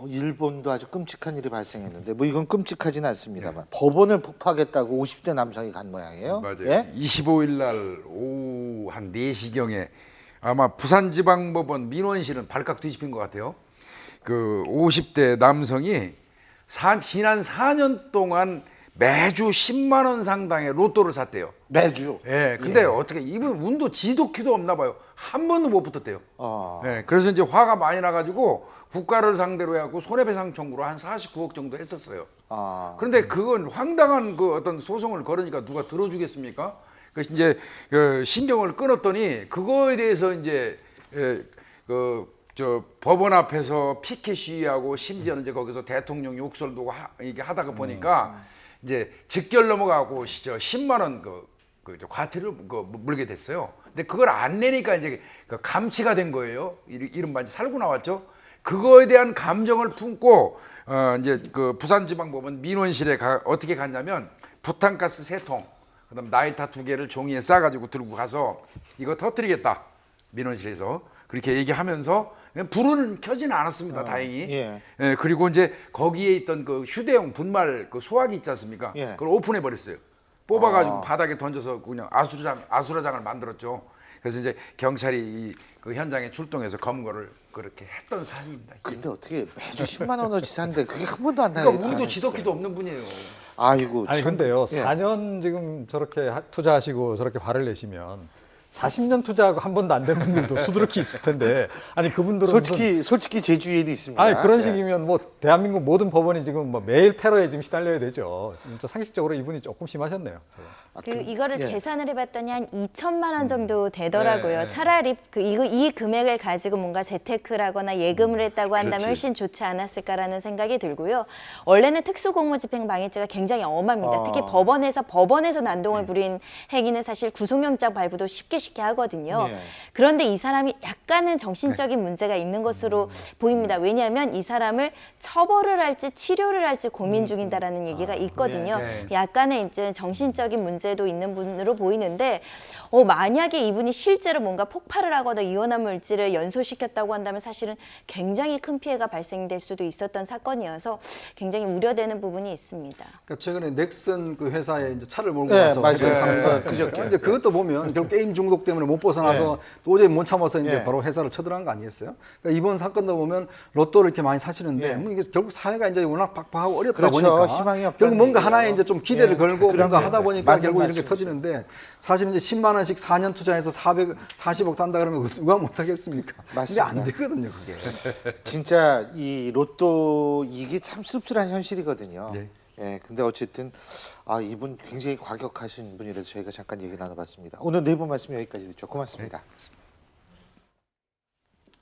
일본도 아주 끔찍한 일이 발생했는데 뭐 이건 끔찍하지는 않습니다만 법원을 폭파하겠다고 50대 남성이 간 모양이에요. 맞아요. 예? 25일 날 오후 한 4시경에 아마 부산지방법원 민원실은 발칵 뒤집힌 것 같아요. 그 50대 남성이 지난 4년 동안 매주 10만 원 상당의 로또를 샀대요. 매주. 예. 근데 어떻게 이분 운도 지도키도 없나 봐요. 한 번도 못 붙었대요. 예. 그래서 이제 화가 많이 나가지고 국가를 상대로 해갖고 손해배상 청구로 한 49억 정도 했었어요. 그런데 그건 황당한 그 어떤 소송을 걸으니까 누가 들어주겠습니까? 그래서 이제 그 신경을 끊었더니 그거에 대해서 이제 저 법원 앞에서 피켓 시위하고 심지어는 이제 거기서 대통령 욕설도 이게 하다가 보니까 이제 직결 넘어가고 10만 원 저 과태료를 물게 됐어요. 근데 그걸 안 내니까 이제 그 감치가 된 거예요. 이른바 이제 살고 나왔죠. 그거에 대한 감정을 품고 이제 그 부산지방법원 민원실에 어떻게 갔냐면 부탄가스 3통, 그다음 라이터 2개를 종이에 싸가지고 들고 가서 이거 터뜨리겠다 민원실에서 그렇게 얘기하면서 불은 켜지는 않았습니다. 다행히. 예. 예, 그리고 이제 거기에 있던 그 휴대용 분말 그 소화기 있지 않습니까? 예. 그걸 오픈해 버렸어요. 뽑아가지고 바닥에 던져서 그냥 아수라장을 만들었죠. 그래서 이제 경찰이 그 현장에 출동해서 검거를 그렇게 했던 사안입니다. 근데 어떻게 매주 10만 원어치 사는데 그게 한 번도 안 나요? 그러니까 운도 지도키도 없는 분이에요. 아이고. 아니 참. 근데요, 예. 4년 지금 저렇게 투자하시고 저렇게 화를 내시면 40년 투자하고 한 번도 안 된 분들도 수두룩히 있을 텐데, 아니 그분들은 솔직히 제주에도 있습니다. 아니 그런 예. 식이면 뭐 대한민국 모든 법원이 지금 뭐 매일 테러에 지금 시달려야 되죠. 진짜 상식적으로 이분이 조금 심하셨네요. 이거를 예. 계산을 해봤더니 한 2천만 원 정도 되더라고요. 네. 차라리 이 금액을 가지고 뭔가 재테크라거나 예금을 했다고 한다면 그렇지. 훨씬 좋지 않았을까라는 생각이 들고요. 원래는 특수공무집행방해죄가 굉장히 엄합니다. 특히 법원에서 난동을 부린 행위는 사실 구속영장 발부도 쉽게 하거든요. 예. 그런데 이 사람이 약간은 정신적인 문제가 있는 것으로 보입니다. 왜냐하면 이 사람을 처벌을 할지 치료를 할지 고민 중이다라는 얘기가 있거든요. 네. 약간의 이제 정신적인 문제도 있는 분으로 보이는데 만약에 이분이 실제로 뭔가 폭발을 하거나 이온화 물질을 연소시켰다고 한다면 사실은 굉장히 큰 피해가 발생될 수도 있었던 사건이어서 굉장히 우려되는 부분이 있습니다. 그러니까 최근에 넥슨 그 회사에 이제 차를 몰고 네, 가서 맞아요. 회사를 사는 거 네, 그저께. 이제 그것도 보면 결국 게임 중독 때문에 못 벗어나서 도저히 못 참아서 이제 바로 회사를 쳐들어간 거 아니겠어요? 그러니까 이번 사건도 보면 로또를 이렇게 많이 사시는데 뭐 이게 결국 사회가 이제 워낙 팍팍하고 어렵다 그렇죠. 보니까 희망이 없다는 결국 뭔가 얘기예요. 하나에 이제 좀 기대를 걸고 그럼요. 뭔가 하다 보니까 맞는 결국 이렇게 말씀이죠. 터지는데 사실 이제 10만 원씩 4년 투자해서 440억 단다 그러면 누가 못 하겠습니까? 근데 맞습니다. 안 되거든요, 그게. 진짜 이 로또 이게 참 씁쓸한 현실이거든요. 네. 예, 근데 어쨌든 이분 굉장히 과격하신 분이라서 저희가 잠깐 얘기 나눠봤습니다. 오늘 네 분 말씀 여기까지 듣죠. 고맙습니다.